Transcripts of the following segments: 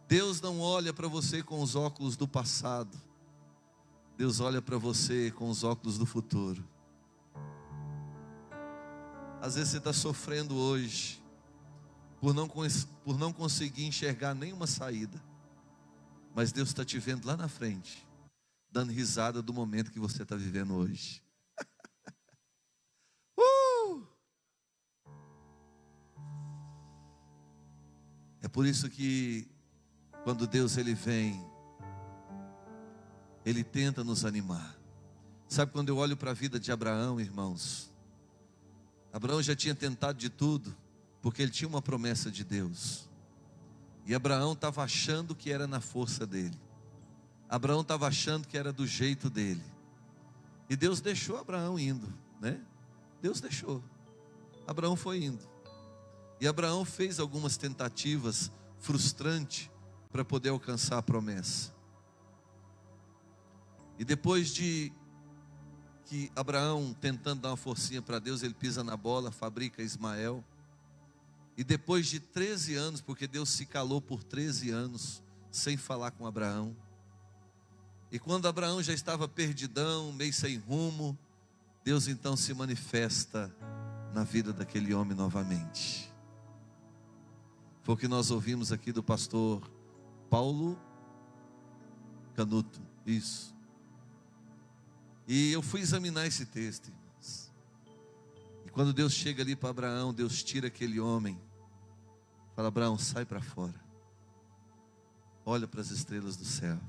Deus não olha para você com os óculos do passado. Deus olha para você com os óculos do futuro. Às vezes você está sofrendo hoje por não conseguir enxergar nenhuma saída. Mas Deus está te vendo lá na frente, dando risada do momento que você está vivendo hoje. É por isso que quando Deus ele vem, Ele tenta nos animar. Sabe, quando eu olho para a vida de Abraão, irmãos, Abraão já tinha tentado de tudo, porque ele tinha uma promessa de Deus. E Abraão estava achando que era na força dele. Abraão estava achando que era do jeito dele. E Deus deixou Abraão indo, né? Deus deixou. Abraão foi indo. E Abraão fez algumas tentativas frustrantes para poder alcançar a promessa. E depois de que Abraão, tentando dar uma forcinha para Deus, ele pisa na bola, fabrica Ismael. E depois de 13 anos, porque Deus se calou por 13 anos, sem falar com Abraão. E quando Abraão já estava perdidão, meio sem rumo, Deus então se manifesta na vida daquele homem novamente. Foi o que nós ouvimos aqui do pastor Paulo Canuto, isso. E eu fui examinar esse texto, irmãos. E quando Deus chega ali para Abraão, Deus tira aquele homem. Fala: Abraão, sai para fora. Olha para as estrelas do céu.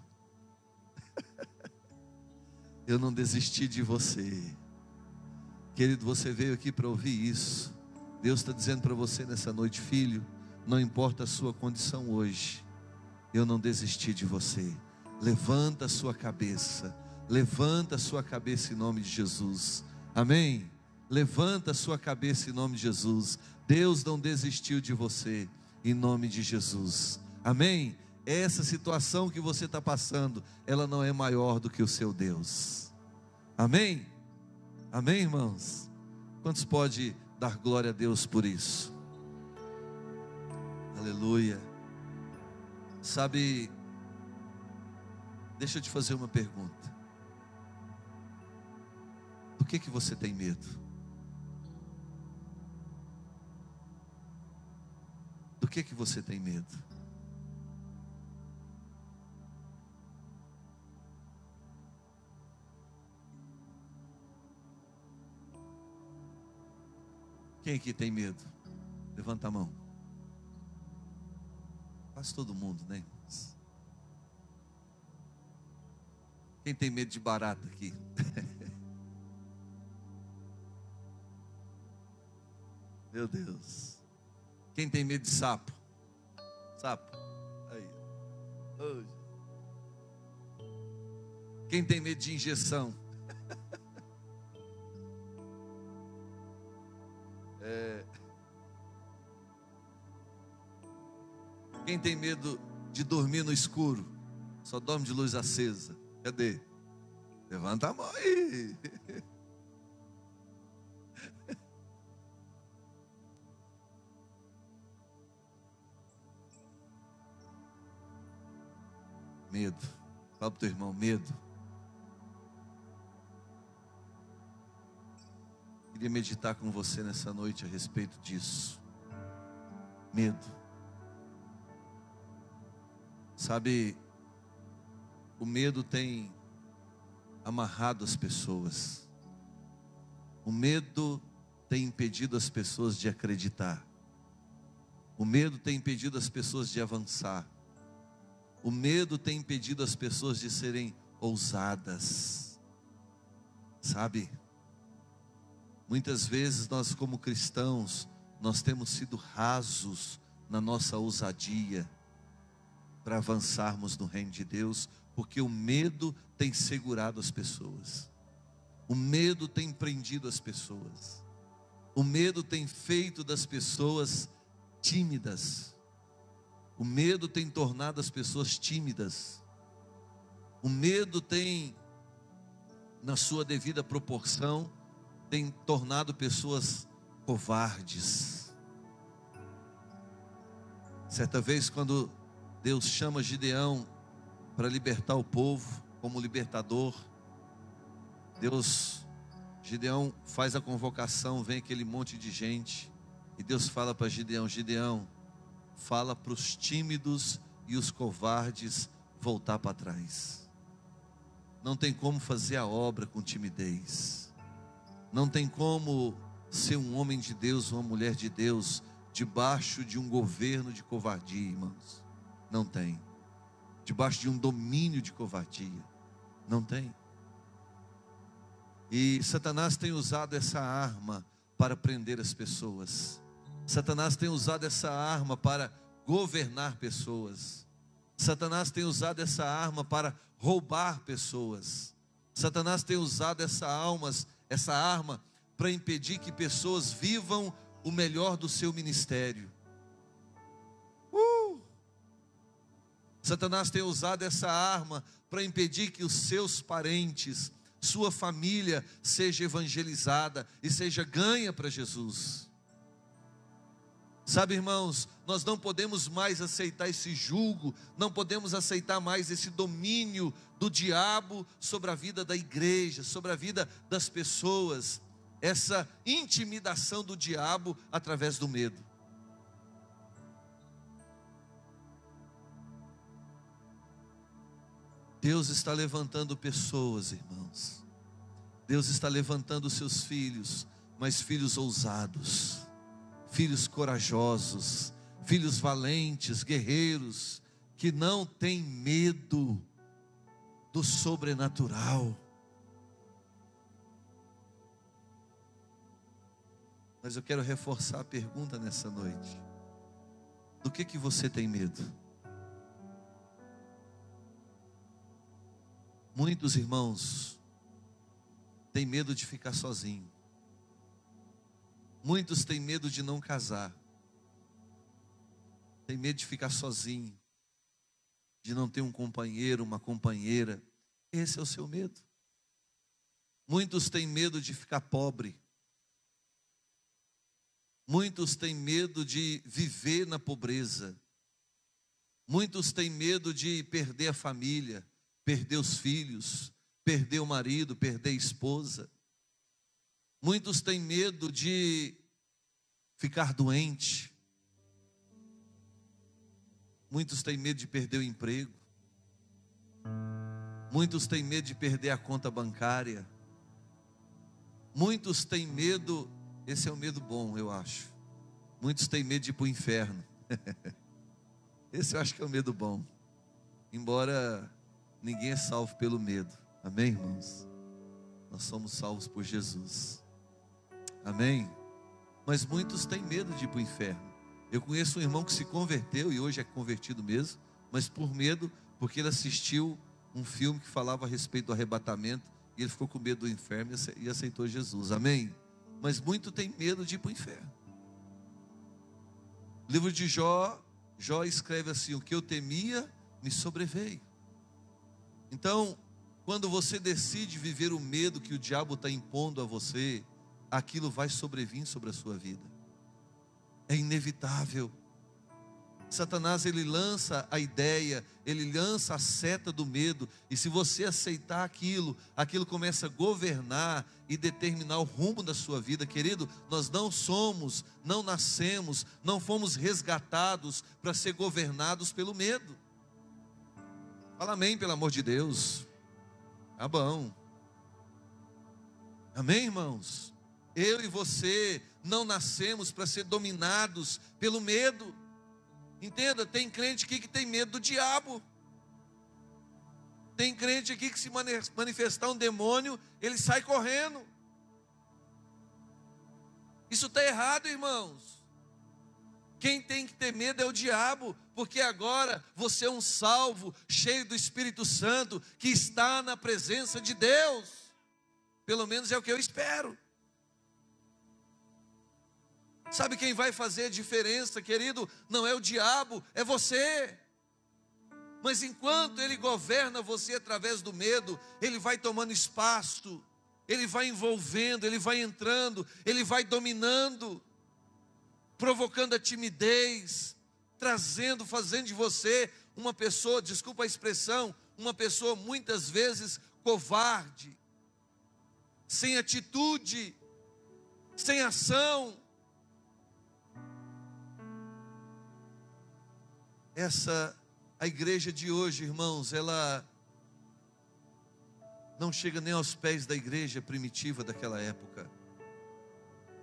Eu não desisti de você. Querido, você veio aqui para ouvir isso. Deus está dizendo para você nessa noite: filho, não importa a sua condição hoje, eu não desisti de você. Levanta a sua cabeça. Levanta a sua cabeça em nome de Jesus. Amém? Levanta a sua cabeça em nome de Jesus. Deus não desistiu de você, em nome de Jesus. Amém? Essa situação que você está passando, ela não é maior do que o seu Deus. Amém? Amém, irmãos? Quantos pode dar glória a Deus por isso? Aleluia. Sabe, deixa eu te fazer uma pergunta. Do que você tem medo? Do que você tem medo? Quem aqui tem medo? Levanta a mão. Quase todo mundo, né, irmãos? Quem tem medo de barata aqui? Meu Deus. Quem tem medo de sapo? Sapo. Aí. Hoje. Quem tem medo de injeção? Quem tem medo de dormir no escuro? Só dorme de luz acesa. Cadê? Levanta a mão aí. Medo. Fala para o teu irmão: medo. Queria meditar com você nessa noite a respeito disso. Medo. Sabe, o medo tem amarrado as pessoas. O medo tem impedido as pessoas de acreditar. O medo tem impedido as pessoas de avançar. O medo tem impedido as pessoas de serem ousadas. Sabe, muitas vezes nós, como cristãos, nós temos sido rasos na nossa ousadia para avançarmos no reino de Deus, porque o medo tem segurado as pessoas. O medo tem prendido as pessoas. O medo tem feito das pessoas tímidas. O medo tem tornado as pessoas tímidas. O medo tem, na sua devida proporção, tem tornado pessoas covardes. Certa vez, quando Deus chama Gideão para libertar o povo como libertador. Gideão faz a convocação, vem aquele monte de gente, e Deus fala para Gideão: Gideão, fala para os tímidos e os covardes voltar para trás. Não tem como fazer a obra com timidez. Não tem como ser um homem de Deus, uma mulher de Deus, debaixo de um governo de covardia, irmãos. Não tem. Debaixo de um domínio de covardia. Não tem. E Satanás tem usado essa arma para prender as pessoas. Satanás tem usado essa arma para governar pessoas. Satanás tem usado essa arma para roubar pessoas. Satanás tem usado essa arma para impedir que pessoas vivam o melhor do seu ministério. Satanás tem usado essa arma para impedir que os seus parentes, sua família seja evangelizada e seja ganha para Jesus. Sabe, irmãos, nós não podemos mais aceitar esse jugo, não podemos aceitar mais esse domínio do diabo sobre a vida da igreja, sobre a vida das pessoas, essa intimidação do diabo através do medo. Deus está levantando pessoas, irmãos. Deus está levantando seus filhos, mas filhos ousados, filhos corajosos, filhos valentes, guerreiros, que não têm medo do sobrenatural. Mas eu quero reforçar a pergunta nessa noite: do que você tem medo? Muitos irmãos têm medo de ficar sozinho. Muitos têm medo de não casar. Tem medo de ficar sozinho, de não ter um companheiro, uma companheira. Esse é o seu medo. Muitos têm medo de ficar pobre. Muitos têm medo de viver na pobreza. Muitos têm medo de perder a família, perder os filhos, perder o marido, perder a esposa. Muitos têm medo de ficar doente. Muitos têm medo de perder o emprego. Muitos têm medo de perder a conta bancária. Muitos têm medo, esse é um medo bom, eu acho. Muitos têm medo de ir para o inferno. Esse eu acho que é um medo bom. Embora ninguém é salvo pelo medo. Amém, irmãos? Nós somos salvos por Jesus. Amém? Mas muitos têm medo de ir para o inferno. Eu conheço um irmão que se converteu e hoje é convertido mesmo, mas por medo, porque ele assistiu um filme que falava a respeito do arrebatamento e ele ficou com medo do inferno e aceitou Jesus. Amém? Mas muito tem medo de ir para o inferno. O livro de Jó escreve assim: o que eu temia me sobreveio. Então, quando você decide viver o medo que o diabo está impondo a você, aquilo vai sobrevir sobre a sua vida. É inevitável. Satanás, ele lança a ideia, ele lança a seta do medo, e se você aceitar aquilo começa a governar e determinar o rumo da sua vida. Querido, nós não nascemos, não fomos resgatados para ser governados pelo medo. Fala amém, pelo amor de Deus. Tá bom. Amém, irmãos? Eu e você não nascemos para ser dominados pelo medo. Entenda, tem crente aqui que tem medo do diabo. Tem crente aqui que se manifestar um demônio, ele sai correndo. Isso está errado, irmãos. Quem tem que ter medo é o diabo, porque agora você é um salvo, cheio do Espírito Santo, que está na presença de Deus. Pelo menos é o que eu espero. Sabe quem vai fazer a diferença, querido? Não é o diabo, é você. Mas enquanto ele governa você através do medo, ele vai tomando espaço, ele vai envolvendo, ele vai entrando, ele vai dominando, provocando a timidez, fazendo de você uma pessoa, desculpa a expressão, uma pessoa muitas vezes covarde, sem atitude, sem ação. A igreja de hoje, irmãos, ela não chega nem aos pés da igreja primitiva daquela época.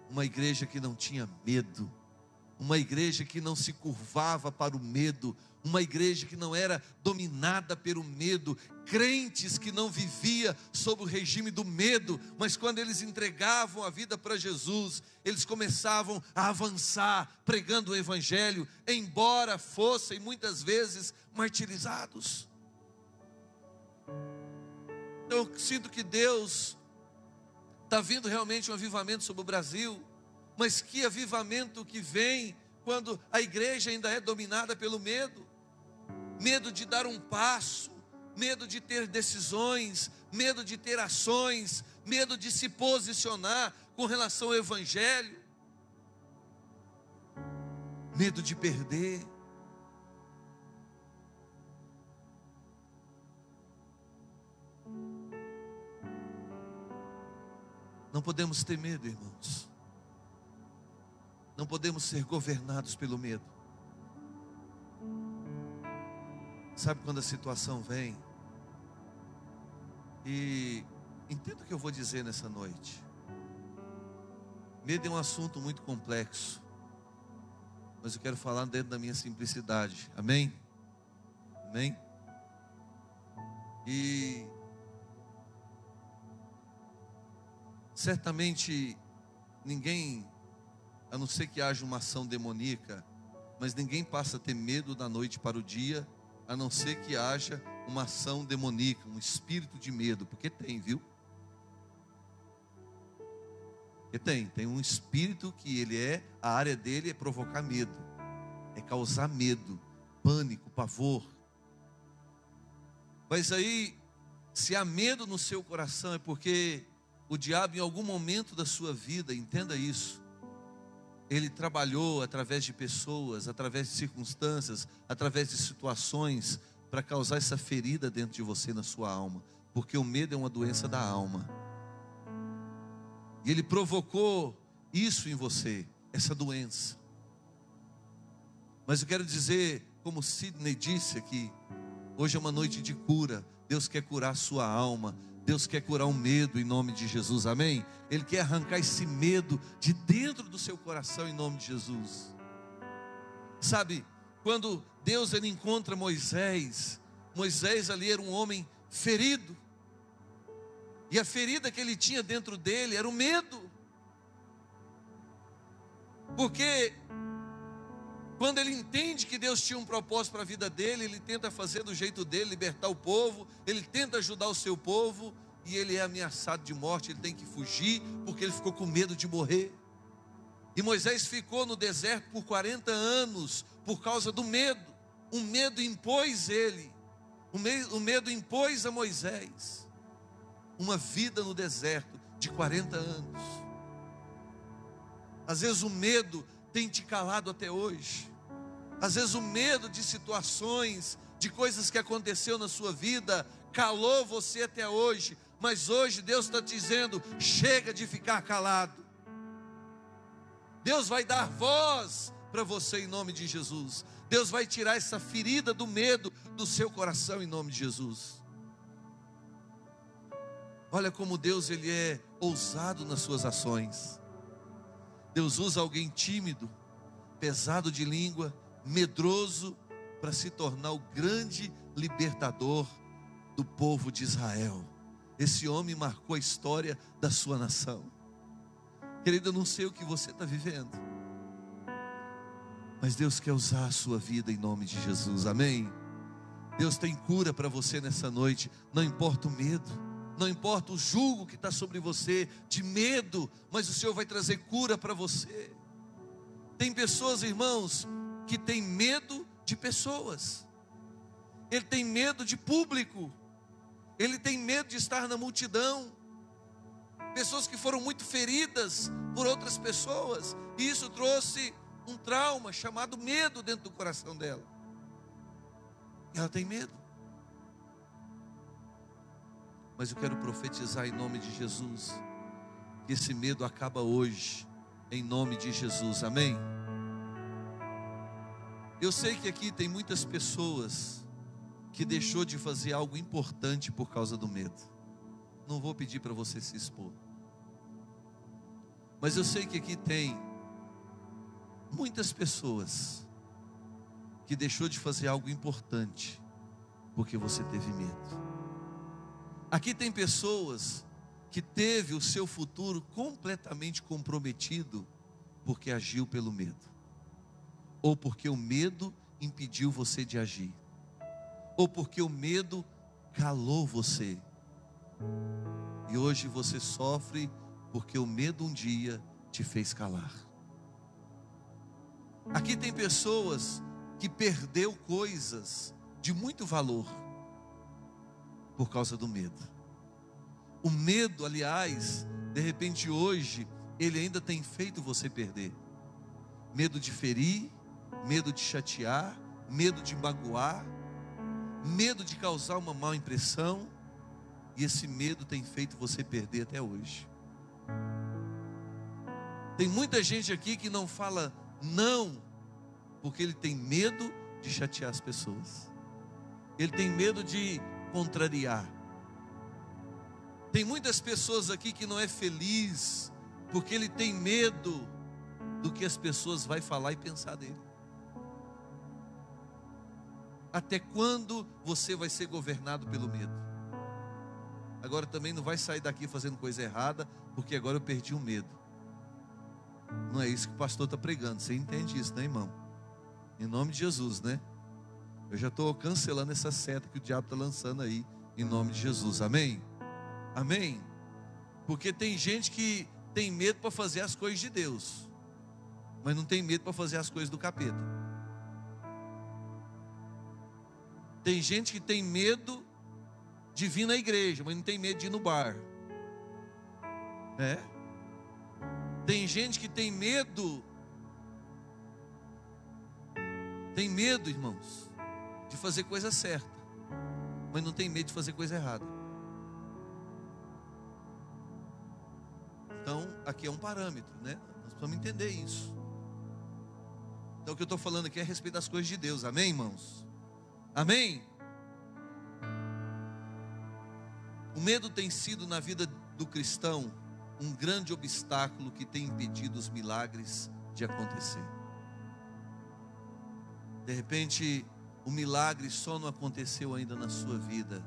Uma igreja que não tinha medo, uma igreja que não se curvava para o medo, uma igreja que não era dominada pelo medo, crentes que não viviam sob o regime do medo, mas quando eles entregavam a vida para Jesus, eles começavam a avançar, pregando o evangelho, embora fossem muitas vezes martirizados. Então eu sinto que Deus está vindo realmente um avivamento sobre o Brasil, mas que avivamento que vem quando a igreja ainda é dominada pelo medo. Medo de dar um passo, medo de ter decisões, medo de ter ações, medo de se posicionar com relação ao evangelho, medo de perder. Não podemos ter medo, irmãos. Não podemos ser governados pelo medo. Sabe quando a situação vem? E entenda o que eu vou dizer nessa noite. Medo é um assunto muito complexo, mas eu quero falar dentro da minha simplicidade. Amém? Amém? E certamente ninguém, a não ser que haja uma ação demoníaca, mas ninguém passa a ter medo da noite para o dia, a não ser que haja uma ação demoníaca, um espírito de medo, porque tem, viu? Porque tem um espírito que a área dele é provocar medo, é causar medo, pânico, pavor. Mas aí, se há medo no seu coração, é porque o diabo em algum momento da sua vida, entenda isso, ele trabalhou através de pessoas, através de circunstâncias, através de situações, para causar essa ferida dentro de você, na sua alma. Porque o medo é uma doença da alma. E ele provocou isso em você, essa doença. Mas eu quero dizer, como Sidney disse aqui, hoje é uma noite de cura. Deus quer curar a sua alma. Deus quer curar o medo em nome de Jesus, amém? Ele quer arrancar esse medo de dentro do seu coração em nome de Jesus. Sabe, quando Deus ele encontra Moisés ali era um homem ferido. E a ferida que ele tinha dentro dele era o medo. Porque quando ele entende que Deus tinha um propósito para a vida dele, ele tenta fazer do jeito dele, libertar o povo, ele tenta ajudar o seu povo, e ele é ameaçado de morte, ele tem que fugir, porque ele ficou com medo de morrer. E Moisés ficou no deserto por 40 anos, por causa do medo. O medo impôs ele, o medo impôs a Moisés uma vida no deserto de 40 anos. Às vezes o medo tem te calado até hoje. Às vezes o medo de situações, de coisas que aconteceu na sua vida, calou você até hoje. Mas hoje Deus está dizendo, chega de ficar calado. Deus vai dar voz para você em nome de Jesus. Deus vai tirar essa ferida do medo do seu coração em nome de Jesus. Olha como Deus ele é ousado nas suas ações. Deus usa alguém tímido, pesado de língua, medroso, para se tornar o grande libertador do povo de Israel. Esse homem marcou a história da sua nação. Querido, eu não sei o que você está vivendo, mas Deus quer usar a sua vida em nome de Jesus, amém? Deus tem cura para você nessa noite. Não importa o medo, não importa o jugo que está sobre você de medo, mas o Senhor vai trazer cura para você. Tem pessoas, irmãos, que tem medo de pessoas. Ele tem medo de público. Ele tem medo de estar na multidão. Pessoas que foram muito feridas por outras pessoas, e isso trouxe um trauma chamado medo dentro do coração dela. Ela tem medo. Mas eu quero profetizar em nome de Jesus, que esse medo acaba hoje, em nome de Jesus, amém? Eu sei que aqui tem muitas pessoas que deixou de fazer algo importante por causa do medo. Não vou pedir para você se expor, mas eu sei que aqui tem muitas pessoas que deixou de fazer algo importante porque você teve medo. Aqui tem pessoas que teve o seu futuro completamente comprometido porque agiu pelo medo, ou porque o medo impediu você de agir, ou porque o medo calou você, e hoje você sofre porque o medo um dia te fez calar. Aqui tem pessoas que perdeu coisas de muito valor por causa do medo. O medo, aliás, de repente hoje, ele ainda tem feito você perder. Medo de ferir, medo de chatear, medo de magoar, medo de causar uma má impressão. E esse medo tem feito você perder até hoje. Tem muita gente aqui que não fala não, porque ele tem medo de chatear as pessoas. Ele tem medo de contrariar. Tem muitas pessoas aqui que não é feliz porque ele tem medo do que as pessoas vão falar e pensar dele. Até quando você vai ser governado pelo medo? Agora também não vai sair daqui fazendo coisa errada, porque agora eu perdi o medo. Não é isso que o pastor está pregando. Você entende isso, né, irmão? Em nome de Jesus, né? Eu já estou cancelando essa seta que o diabo está lançando aí, em nome de Jesus, amém? Amém? Porque tem gente que tem medo para fazer as coisas de Deus, mas não tem medo para fazer as coisas do capeta. Tem gente que tem medo de vir na igreja, mas não tem medo de ir no bar. Tem gente que tem medo, irmãos, de fazer coisa certa, mas não tem medo de fazer coisa errada. Então, aqui é um parâmetro, né? Nós precisamos entender isso. Então, o que eu estou falando aqui é a respeito das coisas de Deus, amém, irmãos? Amém? O medo tem sido na vida do cristão um grande obstáculo que tem impedido os milagres de acontecer. De repente, o milagre só não aconteceu ainda na sua vida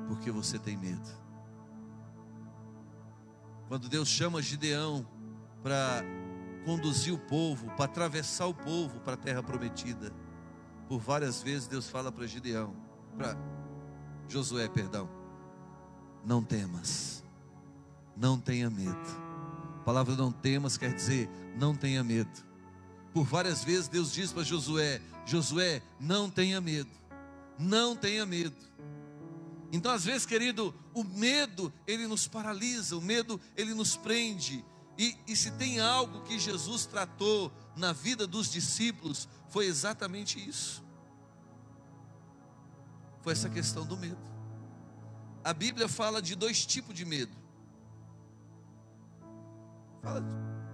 porque você tem medo. Quando Deus chama Gideão para conduzir o povo, para atravessar o povo para a terra prometida, por várias vezes Deus fala para Josué, não temas, não tenha medo. A palavra não temas quer dizer não tenha medo. Por várias vezes Deus diz para Josué, não tenha medo, não tenha medo. Então às vezes, querido, o medo ele nos paralisa, o medo ele nos prende. E se tem algo que Jesus tratou na vida dos discípulos, foi exatamente isso. Foi essa questão do medo. A Bíblia fala de dois tipos de medo.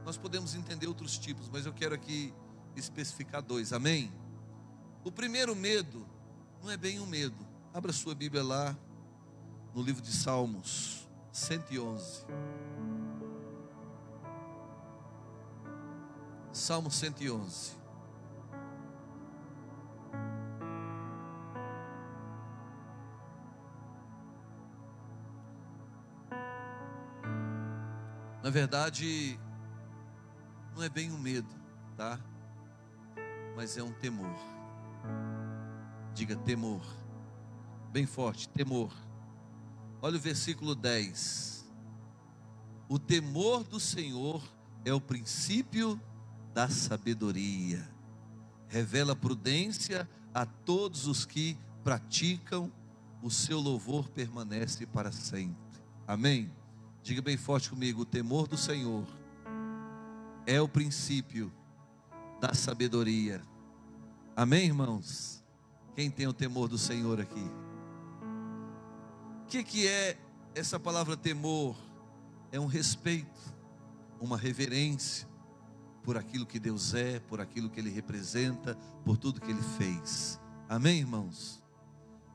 Nós podemos entender outros tipos, mas eu quero aqui especificar dois, amém? O primeiro medo não é bem um medo. Abra sua Bíblia lá no livro de Salmos 111. Salmo 111. Na verdade, não é bem um medo, tá? Mas é um temor. Diga temor. Bem forte, temor. Olha o versículo 10. O temor do Senhor é o princípio da sabedoria. Revela prudência a todos os que praticam. O seu louvor permanece para sempre. Amém? Diga bem forte comigo: o temor do Senhor é o princípio da sabedoria. Amém, irmãos? Quem tem o temor do Senhor aqui? O que é essa palavra temor? É um respeito, uma reverência por aquilo que Deus é, por aquilo que Ele representa, por tudo que Ele fez. Amém, irmãos?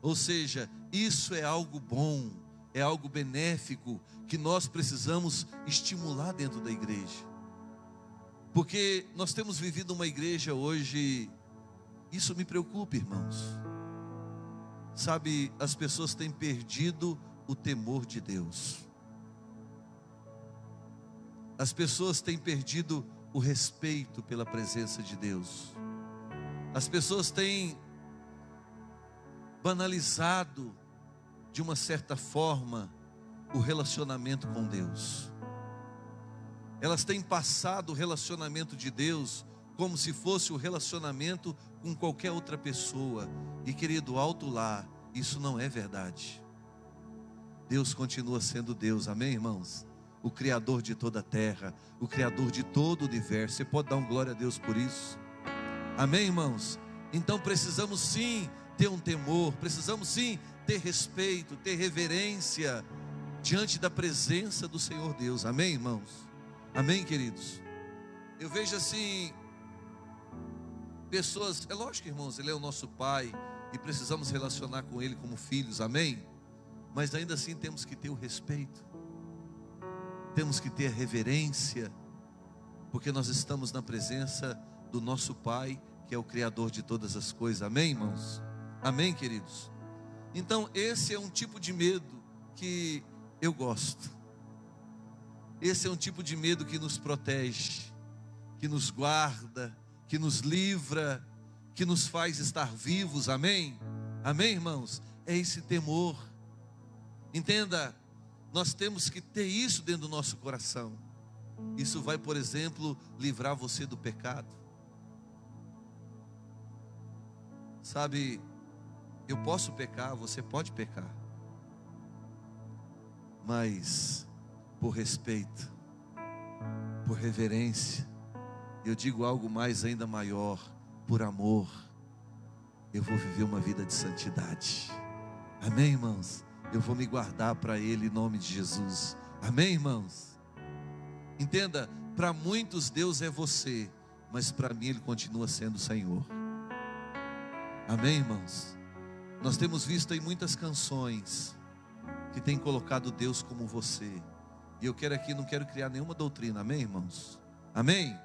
Ou seja, isso é algo bom, é algo benéfico, que nós precisamos estimular dentro da igreja. Porque nós temos vivido uma igreja hoje, isso me preocupa, irmãos. Sabe, as pessoas têm perdido o temor de Deus. As pessoas têm perdido o respeito pela presença de Deus. As pessoas têm banalizado, de uma certa forma, o relacionamento com Deus. Elas têm passado o relacionamento de Deus como se fosse o relacionamento com qualquer outra pessoa. E querido, alto lá, isso não é verdade. Deus continua sendo Deus, amém, irmãos? O Criador de toda a terra, o Criador de todo o universo. Você pode dar um glória a Deus por isso? Amém, irmãos? Então precisamos sim ter um temor, precisamos sim ter respeito, ter reverência diante da presença do Senhor Deus. Amém, irmãos? Amém, queridos? Eu vejo assim, pessoas, é lógico, irmãos, Ele é o nosso Pai e precisamos relacionar com Ele como filhos, amém? Mas ainda assim temos que ter o respeito, temos que ter a reverência, porque nós estamos na presença do nosso Pai, que é o Criador de todas as coisas, amém, irmãos? Amém, queridos? Então esse é um tipo de medo que eu gosto. Esse é um tipo de medo que nos protege, que nos guarda, que nos livra, que nos faz estar vivos, amém? Amém, irmãos? É esse temor. Entenda, nós temos que ter isso dentro do nosso coração. Isso vai, por exemplo, livrar você do pecado. Sabe, eu posso pecar, você pode pecar, mas por respeito, por reverência, eu digo algo mais ainda maior, por amor, eu vou viver uma vida de santidade. Amém, irmãos? Eu vou me guardar para Ele em nome de Jesus. Amém, irmãos? Entenda, para muitos Deus é você, mas para mim Ele continua sendo o Senhor. Amém, irmãos? Nós temos visto aí muitas canções que têm colocado Deus como você. E eu quero aqui, não quero criar nenhuma doutrina, amém, irmãos? Amém?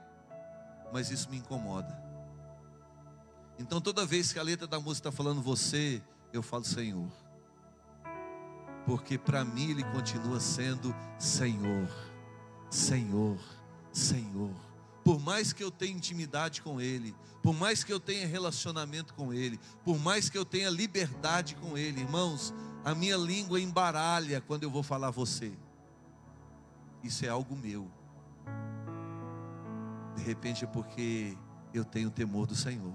Mas isso me incomoda. Então toda vez que a letra da música está falando você, eu falo Senhor. Porque para mim Ele continua sendo Senhor, Senhor, Senhor. Por mais que eu tenha intimidade com Ele, por mais que eu tenha relacionamento com Ele, por mais que eu tenha liberdade com Ele, irmãos, a minha língua embaralha quando eu vou falar você. Isso é algo meu. De repente é porque eu tenho temor do Senhor.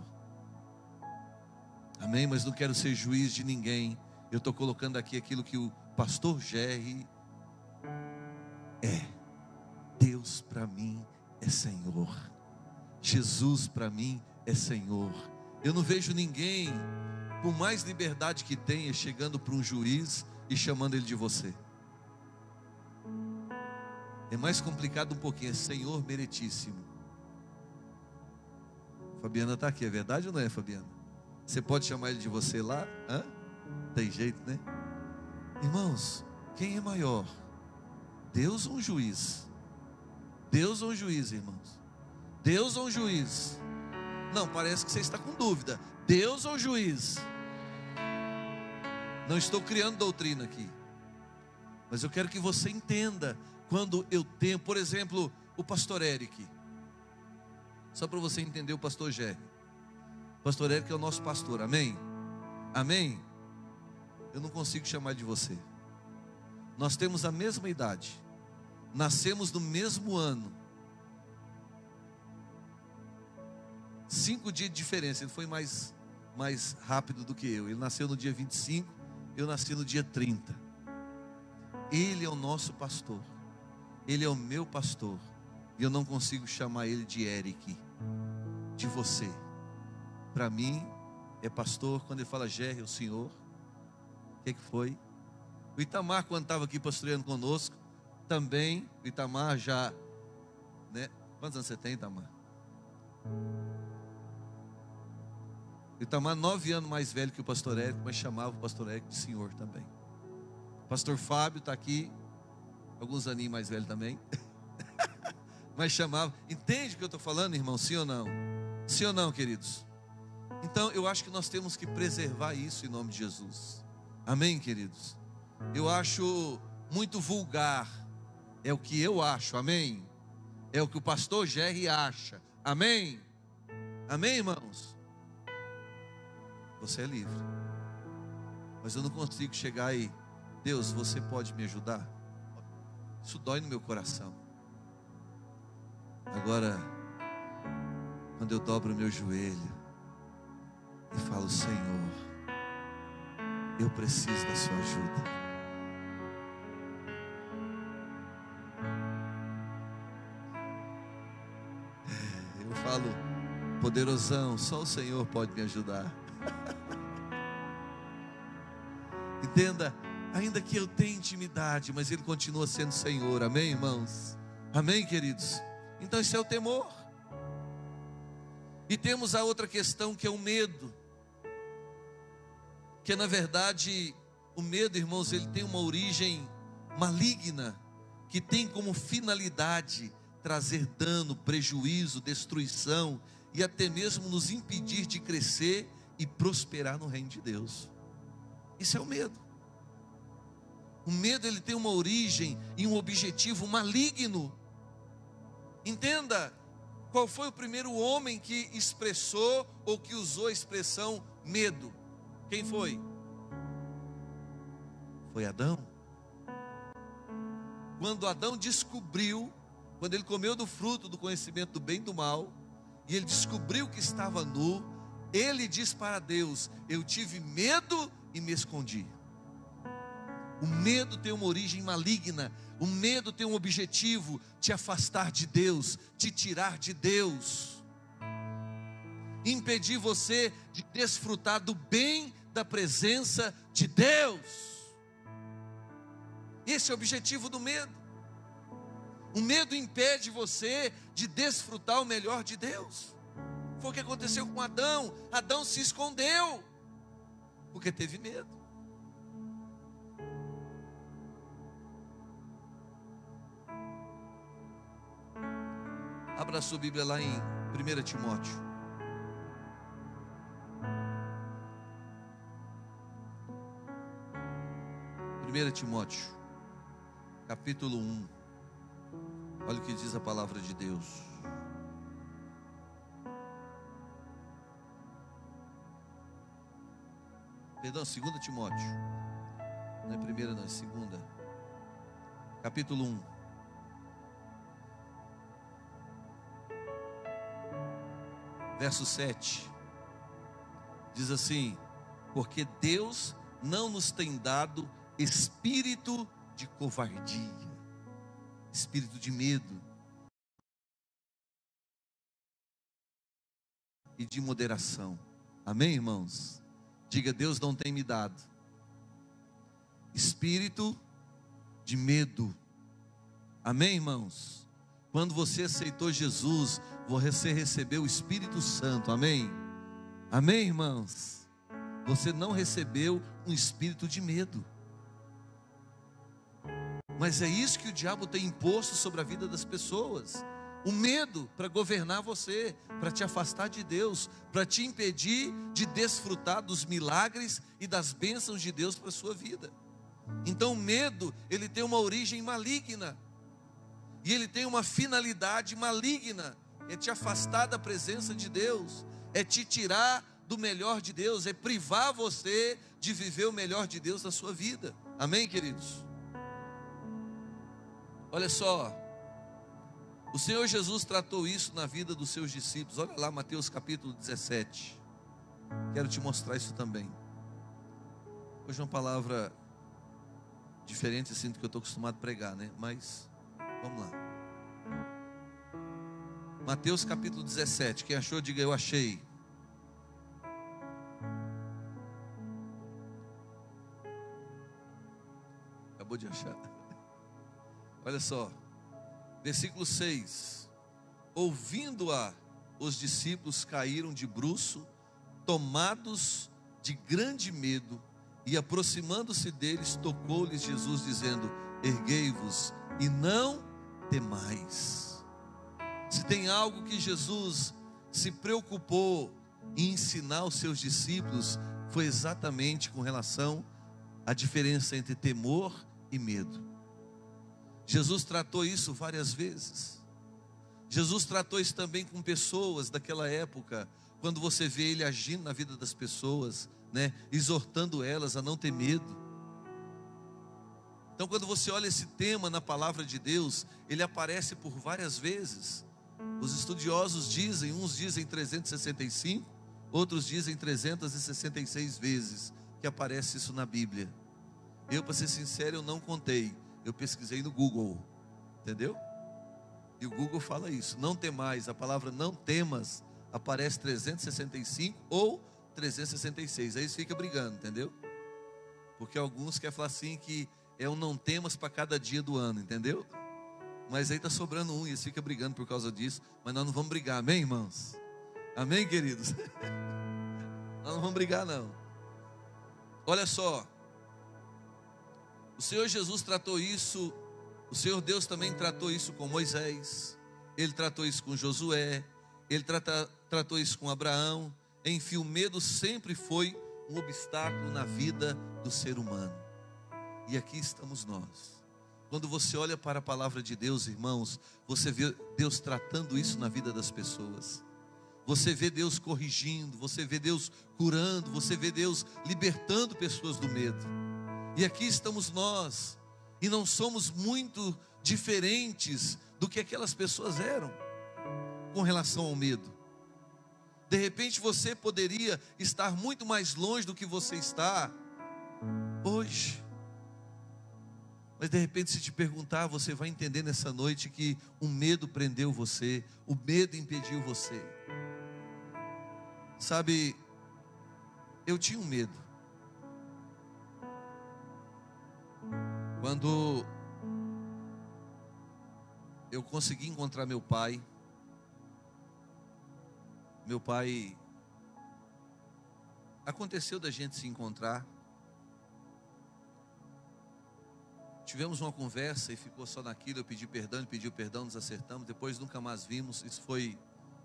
Amém? Mas não quero ser juiz de ninguém. Eu estou colocando aqui aquilo que o pastor Jerry é. Deus para mim é Senhor. Jesus para mim é Senhor. Eu não vejo ninguém, por mais liberdade que tenha, chegando para um juiz e chamando ele de você. É mais complicado um pouquinho, é Senhor meritíssimo. Fabiana está aqui, é verdade ou não é, Fabiana? Você pode chamar ele de você lá? Hã? Tem jeito, né? Irmãos, quem é maior? Deus ou um juiz? Deus ou um juiz, irmãos? Deus ou um juiz? Não, parece que você está com dúvida. Deus ou juiz? Não estou criando doutrina aqui, mas eu quero que você entenda. Quando eu tenho, por exemplo, o pastor Eric, só para você entender o pastor Jerry. O pastor Eric é o nosso pastor, amém? Amém? Eu não consigo chamar de você. Nós temos a mesma idade, nascemos no mesmo ano, 5 dias de diferença. Ele foi mais rápido do que eu. Ele nasceu no dia 25, eu nasci no dia 30. Ele é o nosso pastor, Ele é o meu pastor, e eu não consigo chamar ele de Eric, de você. Para mim é pastor. Quando ele fala Jerry, é o senhor. O que foi? O Itamar, quando estava aqui pastoreando conosco, também, o Itamar já, né? Quantos anos você tem, Itamar? O Itamar, 9 anos mais velho que o pastor Érico, mas chamava o pastor Érico de senhor também. O pastor Fábio está aqui, alguns aninhos mais velho também, mas chamava. Entende o que eu estou falando, irmão? Sim ou não? Sim ou não, queridos? Então, eu acho que nós temos que preservar isso em nome de Jesus. Amém, queridos? Eu acho muito vulgar, é o que eu acho, amém? É o que o pastor Jerry acha, amém? Amém, irmãos? Você é livre, mas eu não consigo chegar aí. Deus, você pode me ajudar? Isso dói no meu coração. Agora, quando eu dobro o meu joelho e falo, Senhor, eu preciso da sua ajuda. Eu falo, poderosão, só o Senhor pode me ajudar. Entenda, ainda que eu tenha intimidade, mas Ele continua sendo Senhor, amém, irmãos? Amém, queridos? Então esse é o temor. E temos a outra questão, que é o medo. Que na verdade, o medo, irmãos, ele tem uma origem maligna, que tem como finalidade trazer dano, prejuízo, destruição, e até mesmo nos impedir de crescer e prosperar no reino de Deus. Isso é o medo. O medo, ele tem uma origem e um objetivo maligno. Entenda, qual foi o primeiro homem que expressou ou que usou a expressão medo? Quem foi? Foi Adão. Quando Adão descobriu, quando ele comeu do fruto do conhecimento do bem e do mal, e ele descobriu que estava nu, ele diz para Deus, eu tive medo e me escondi. O medo tem uma origem maligna. O medo tem um objetivo: te afastar de Deus, te tirar de Deus, impedir você de desfrutar do bem da presença de Deus. Esse é o objetivo do medo. O medo impede você de desfrutar o melhor de Deus. Foi o que aconteceu com Adão. Adão se escondeu porque teve medo. Abra a sua Bíblia lá em 1 Timóteo. Timóteo, capítulo 1. Olha o que diz a palavra de Deus. Perdão, 2 Timóteo. Não é primeira, não, é segunda. Capítulo 1. Verso 7. Diz assim: porque Deus não nos tem dado espírito de covardia, espírito de medo e de moderação. Amém, irmãos? Diga, Deus não tem me dado espírito de medo. Amém, irmãos? Quando você aceitou Jesus, você recebeu o Espírito Santo. Amém? Amém, irmãos? Você não recebeu um espírito de medo. Mas é isso que o diabo tem imposto sobre a vida das pessoas. O medo para governar você, para te afastar de Deus, para te impedir de desfrutar dos milagres e das bênçãos de Deus para a sua vida. Então o medo, ele tem uma origem maligna. E ele tem uma finalidade maligna. É te afastar da presença de Deus. É te tirar do melhor de Deus. É privar você de viver o melhor de Deus na sua vida. Amém, queridos? Olha só, o Senhor Jesus tratou isso na vida dos seus discípulos. Olha lá, Mateus capítulo 17. Quero te mostrar isso também. Hoje é uma palavra diferente assim do que eu estou acostumado a pregar, né? Mas, vamos lá. Mateus capítulo 17. Quem achou, diga eu achei. acabou de achar. Olha só, versículo 6. Ouvindo-a, os discípulos caíram de bruço, tomados de grande medo, e aproximando-se deles, tocou-lhes Jesus, dizendo: erguei-vos e não temais. Se tem algo que Jesus se preocupou em ensinar os seus discípulos, foi exatamente com relação à diferença entre temor e medo. Jesus tratou isso várias vezes. Jesus tratou isso também com pessoas daquela época, quando você vê ele agindo na vida das pessoas, né, exortando elas a não ter medo. Então, quando você olha esse tema na palavra de Deus, ele aparece por várias vezes. Os estudiosos dizem, uns dizem 365, outros dizem 366 vezes que aparece isso na Bíblia. Eu, para ser sincero, eu não contei. Eu pesquisei no Google, entendeu? E o Google fala isso: não temais. A palavra não temas aparece 365 ou 366. Aí você fica brigando, entendeu? Porque alguns querem falar assim que é um não temas para cada dia do ano, entendeu? Mas aí está sobrando um e eles ficam brigando por causa disso. Mas nós não vamos brigar, amém, irmãos? Amém, queridos? Nós não vamos brigar, não. Olha só, o Senhor Jesus tratou isso, o Senhor Deus também tratou isso com Moisés, Ele tratou isso com Josué, Ele tratou isso com Abraão. Enfim, o medo sempre foi um obstáculo na vida do ser humano. E aqui estamos nós. Quando você olha para a palavra de Deus, irmãos, você vê Deus tratando isso na vida das pessoas. Você vê Deus corrigindo, você vê Deus curando, você vê Deus libertando pessoas do medo. E aqui estamos nós, e não somos muito diferentes do que aquelas pessoas eram com relação ao medo. De repente você poderia estar muito mais longe do que você está hoje. Mas de repente, se te perguntar, você vai entender nessa noite que o medo prendeu você, o medo impediu você. Sabe, eu tinha um medo. Quando eu consegui encontrar meu pai aconteceu da gente se encontrar. Tivemos uma conversa e ficou só naquilo. Eu pedi perdão, ele pediu perdão, nos acertamos. Depois nunca mais vimos. Isso foi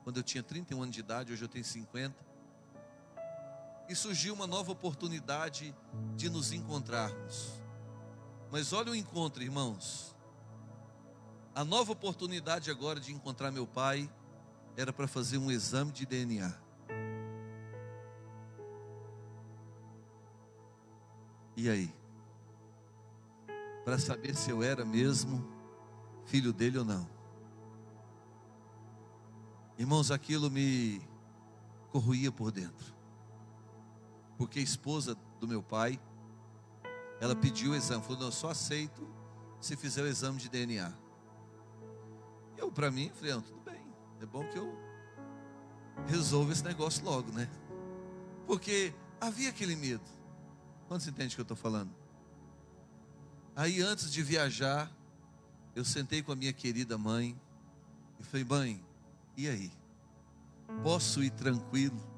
quando eu tinha 31 anos de idade, hoje eu tenho 50. E surgiu uma nova oportunidade de nos encontrarmos. Mas olha o encontro, irmãos. A nova oportunidade agora de encontrar meu pai era para fazer um exame de DNA. E aí? Para saber se eu era mesmo filho dele ou não. Irmãos, aquilo me corroía por dentro. Porque a esposa do meu pai, ela pediu o exame, falou: não, eu só aceito se fizer o exame de DNA. Eu, para mim, falei: não, tudo bem, é bom que eu resolva esse negócio logo, né? Porque havia aquele medo. Quantos entendem o que eu estou falando? Aí, antes de viajar, eu sentei com a minha querida mãe e falei: mãe, e aí? Posso ir tranquilo?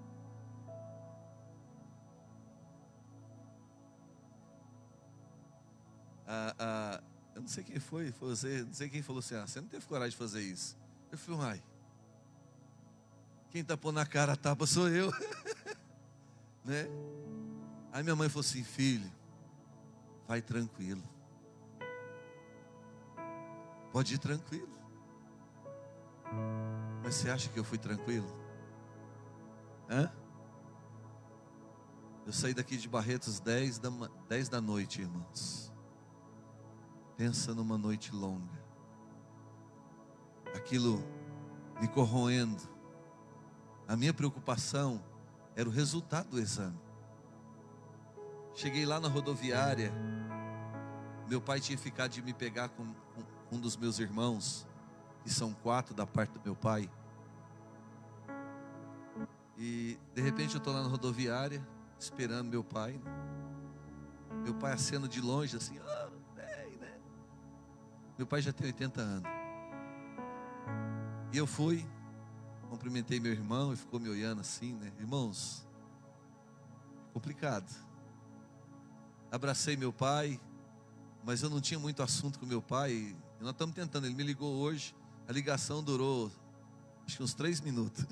Eu não sei quem foi você, não sei quem falou assim: você não teve coragem de fazer isso. Eu falei: uai, quem tapou na cara a tapa sou eu. Né? Aí minha mãe falou assim: filho, vai tranquilo, pode ir tranquilo. Mas você acha que eu fui tranquilo? Hã? Eu saí daqui de Barretos 10 da noite, irmãos. Pensa numa noite longa. Aquilo me corroendo. A minha preocupação era o resultado do exame. Cheguei lá na rodoviária. Meu pai tinha ficado de me pegar com um dos meus irmãos, que são 4 da parte do meu pai. E de repente eu estou lá na rodoviária, esperando meu pai. Meu pai acena de longe assim: oh, Meu pai já tem 80 anos. E eu fui, cumprimentei meu irmão e ficou me olhando assim, né? Irmãos, complicado. Abracei meu pai, mas eu não tinha muito assunto com meu pai. E nós estamos tentando, ele me ligou hoje. A ligação durou, acho que uns 3 minutos.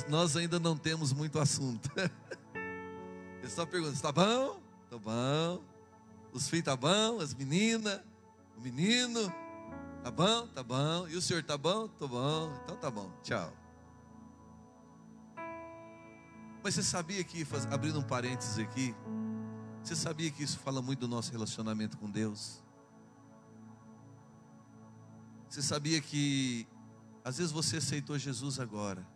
Nós ainda não temos muito assunto. Ele só pergunta, está bom? Tá bom. Os filhos tá bom? As meninas? O menino? Tá bom? Tá bom. E o senhor tá bom? Tô bom. Então tá bom. Tchau. Mas você sabia que, abrindo um parênteses aqui, você sabia que isso fala muito do nosso relacionamento com Deus? Você sabia que às vezes você aceitou Jesus agora,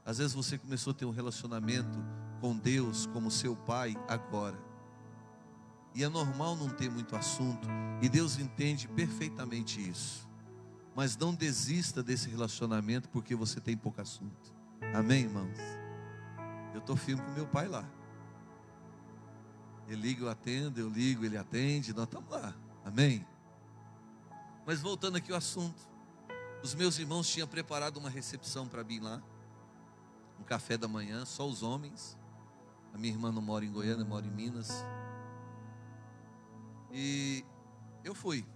às vezes você começou a ter um relacionamento com Deus como seu pai agora, e é normal não ter muito assunto, e Deus entende perfeitamente isso, mas não desista desse relacionamento porque você tem pouco assunto. Amém, irmãos? Eu estou firme com meu pai lá. Ele liga, eu atendo, eu ligo, ele atende, nós estamos lá. Amém? Mas voltando aqui ao assunto, os meus irmãos tinham preparado uma recepção para mim lá, um café da manhã, só os homens. A minha irmã não mora em Goiânia, mora em Minas. E eu fui.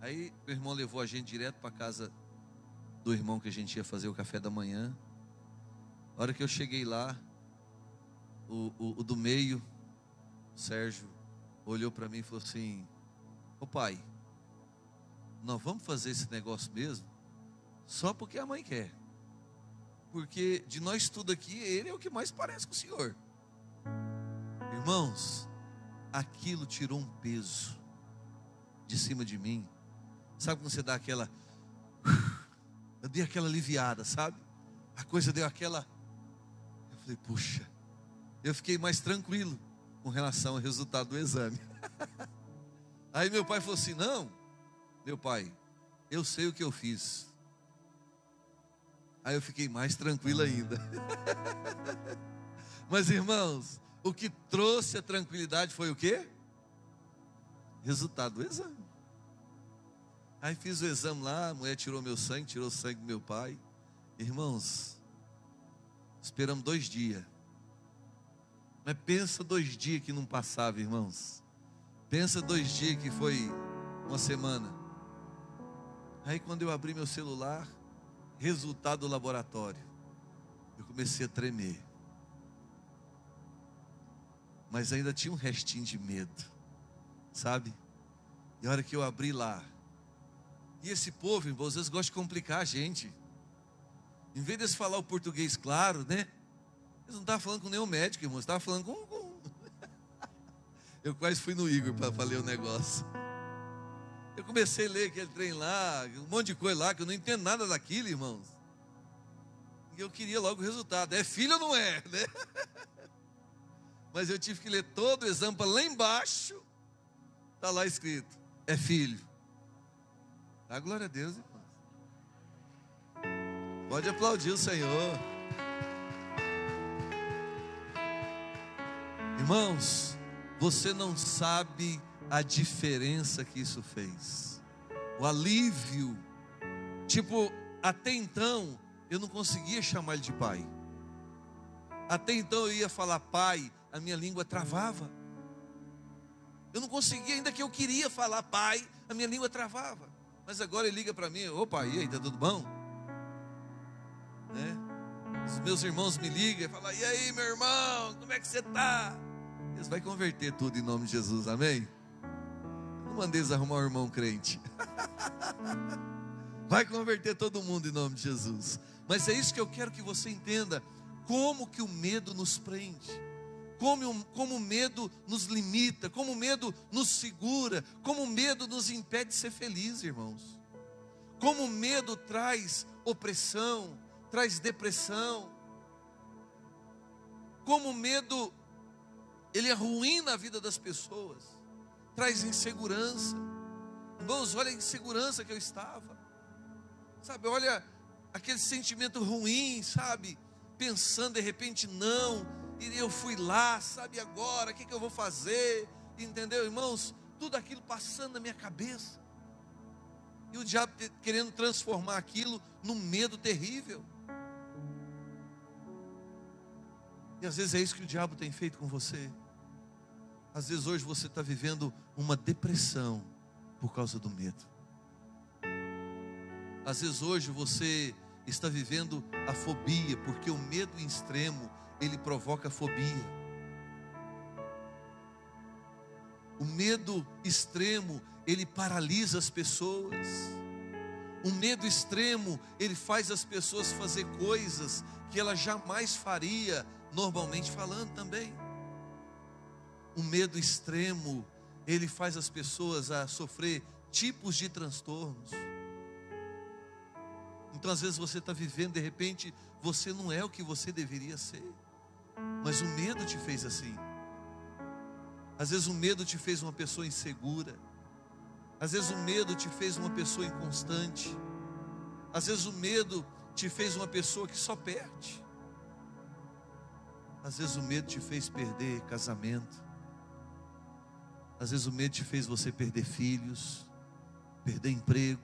Aí meu irmão levou a gente direto para a casa do irmão que a gente ia fazer o café da manhã. A hora que eu cheguei lá, o do meio, o Sérgio, olhou para mim e falou assim: ô pai, nós vamos fazer esse negócio mesmo só porque a mãe quer, porque de nós tudo aqui, ele é o que mais parece com o senhor. Irmãos, aquilo tirou um peso de cima de mim. Sabe quando você dá aquela, eu dei aquela aliviada, sabe? A coisa deu aquela, eu falei, puxa, eu fiquei mais tranquilo com relação ao resultado do exame. Aí meu pai falou assim: não, meu pai, eu sei o que eu fiz. Aí eu fiquei mais tranquilo ainda. Mas irmãos, o que trouxe a tranquilidade foi o quê? Resultado do exame. Aí fiz o exame lá, a mulher tirou meu sangue, tirou o sangue do meu pai. Irmãos, esperamos 2 dias. Mas pensa 2 dias que não passava, irmãos. Pensa 2 dias que foi uma semana. Aí quando eu abri meu celular, resultado do laboratório, eu comecei a tremer. Mas ainda tinha um restinho de medo, sabe? E a hora que eu abri lá, e esse povo, irmãos, às vezes gosta de complicar a gente. Em vez de eles falar o português claro, né? Eles não estavam falando com nenhum médico, irmãos, estavam falando com... Eu quase fui no Igor para ler o negócio. Eu comecei a ler aquele trem lá, um monte de coisa lá, que eu não entendo nada daquilo, irmãos. E eu queria logo o resultado. É filho ou não é, né? Mas eu tive que ler todo o exame, para lá embaixo está lá escrito: é filho. Dá glória a Deus, irmãos. Pode aplaudir o Senhor. Irmãos, você não sabe a diferença que isso fez. O alívio. Tipo, até então eu não conseguia chamar ele de pai. Até então eu ia falar pai, a minha língua travava. Eu não conseguia, ainda que eu queria falar pai, a minha língua travava. Mas agora ele liga para mim: opa, e aí, tá tudo bom? Né? Os meus irmãos me ligam e falam: e aí, meu irmão, como é que você está? Eles vão converter tudo em nome de Jesus, amém? Eu não mandei eles arrumar um irmão crente. Vai converter todo mundo em nome de Jesus. Mas é isso que eu quero que você entenda: como que o medo nos prende, como o medo nos limita, como o medo nos segura, como o medo nos impede de ser feliz, irmãos. Como o medo traz opressão, traz depressão. Como o medo, ele é ruim na vida das pessoas, traz insegurança. Irmãos, olha a insegurança que eu estava, sabe, olha aquele sentimento ruim, sabe, pensando de repente, não, e eu fui lá, sabe, agora, o que eu vou fazer, entendeu, irmãos? tudo aquilo passando na minha cabeça. E o diabo querendo transformar aquilo num medo terrível. E às vezes é isso que o diabo tem feito com você. Às vezes hoje você está vivendo uma depressão por causa do medo. Às vezes hoje você está vivendo a fobia, porque o medo extremo, ele provoca fobia. O medo extremo, ele paralisa as pessoas. O medo extremo, ele faz as pessoas fazer coisas que ela jamais faria, normalmente falando também. O medo extremo, ele faz as pessoas a sofrer tipos de transtornos. Então às vezes você está vivendo, de repente, você não é o que você deveria ser. Mas o medo te fez assim. Às vezes o medo te fez uma pessoa insegura. Às vezes o medo te fez uma pessoa inconstante. Às vezes o medo te fez uma pessoa que só perde. Às vezes o medo te fez perder casamento. Às vezes o medo te fez você perder filhos, perder emprego.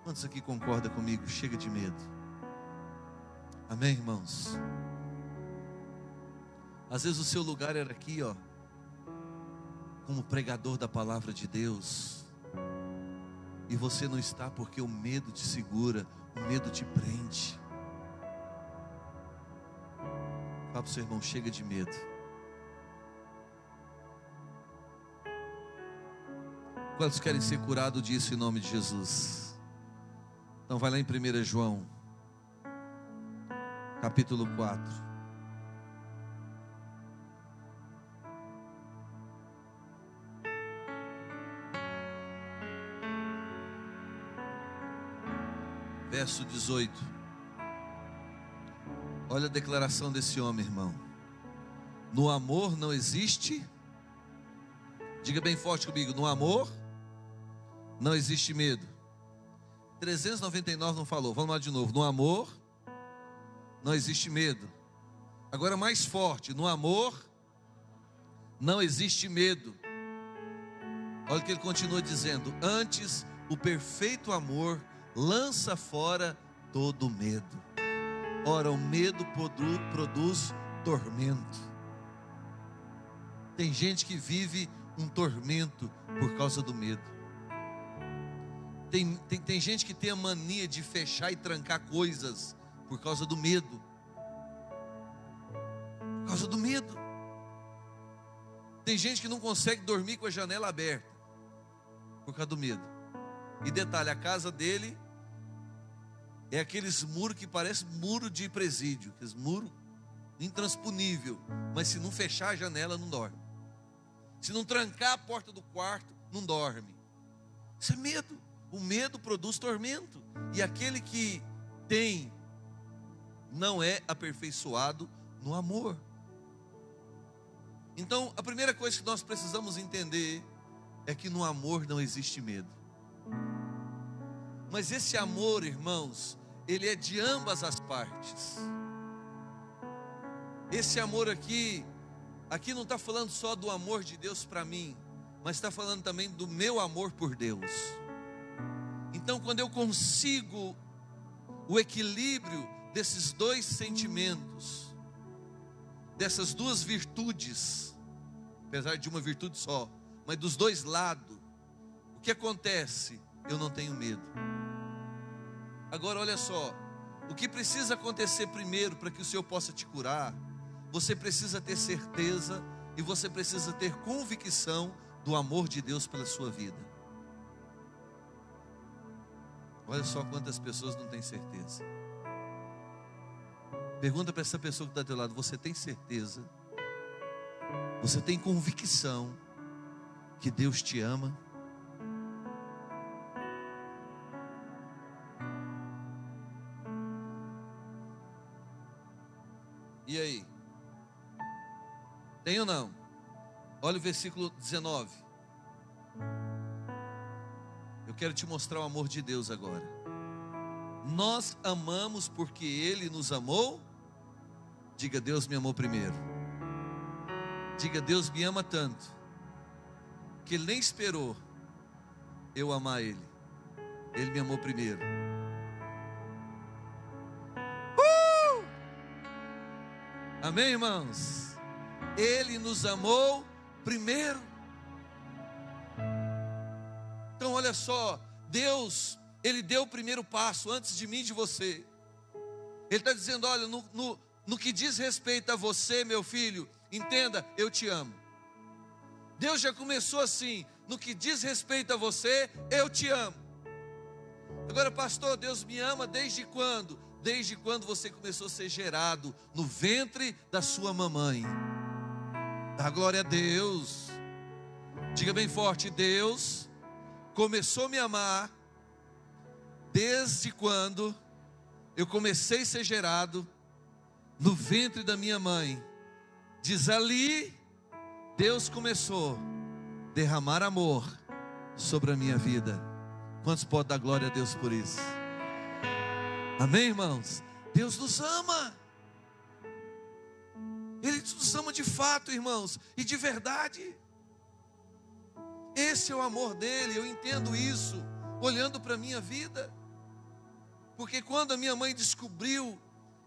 Quantos aqui concordam comigo? Chega de medo. Amém, irmãos? Às vezes o seu lugar era aqui, ó, como pregador da palavra de Deus, e você não está porque o medo te segura, o medo te prende. Fala para o seu irmão, chega de medo. Quantos querem ser curados disso em nome de Jesus? Então vai lá em 1 João, capítulo 4. Verso 18. Olha a declaração desse homem, irmão. No amor não existe, diga bem forte comigo, no amor não existe medo. 399 não falou, vamos lá de novo. No amor não existe medo. Agora mais forte, no amor não existe medo. Olha o que ele continua dizendo: antes o perfeito amor lança fora todo medo. Ora, o medo produz tormento. Tem gente que vive um tormento por causa do medo. Tem gente que tem a mania de fechar e trancar coisas por causa do medo. Por causa do medo. Tem gente que não consegue dormir com a janela aberta por causa do medo. E detalhe, a casa dele é aqueles muros que parecem muro de presídio, aqueles muros intransponível, mas se não fechar a janela não dorme. Se não trancar a porta do quarto, não dorme. Isso é medo. O medo produz tormento. E aquele que tem não é aperfeiçoado no amor. Então, a primeira coisa que nós precisamos entender é que no amor não existe medo. Mas esse amor, irmãos, ele é de ambas as partes. Esse amor aqui não está falando só do amor de Deus para mim, mas está falando também do meu amor por Deus. Então, quando eu consigo o equilíbrio desses dois sentimentos, dessas duas virtudes, apesar de uma virtude só, mas dos dois lados, o que acontece? Eu não tenho medo. Agora olha só, o que precisa acontecer primeiro para que o Senhor possa te curar? Você precisa ter certeza e você precisa ter convicção do amor de Deus pela sua vida. Olha só quantas pessoas não têm certeza. Pergunta para essa pessoa que está do teu lado: você tem certeza? Você tem convicção que Deus te ama? E aí? Tem ou não? Olha o versículo 19. Eu quero te mostrar o amor de Deus agora. Nós amamos porque Ele nos amou. Diga, Deus me amou primeiro. Diga: Deus me ama tanto que Ele nem esperou eu amar Ele. Ele me amou primeiro. Amém, irmãos? Ele nos amou primeiro. Então olha só, Deus, Ele deu o primeiro passo antes de mim e de você. Ele está dizendo: olha, no que diz respeito a você, meu filho, entenda, eu te amo. Deus já começou assim: no que diz respeito a você, eu te amo. Agora, pastor, Deus me ama desde quando? Desde quando você começou a ser gerado no ventre da sua mamãe. Dá glória a Deus. Diga bem forte: Deus começou a me amar desde quando eu comecei a ser gerado no ventre da minha mãe. Diz ali, Deus começou a derramar amor sobre a minha vida. Quantos podem dar glória a Deus por isso? Amém, irmãos? Deus nos ama. Ele nos ama de fato, irmãos, e de verdade. Esse é o amor dele. Eu entendo isso olhando para a minha vida. Porque quando a minha mãe descobriu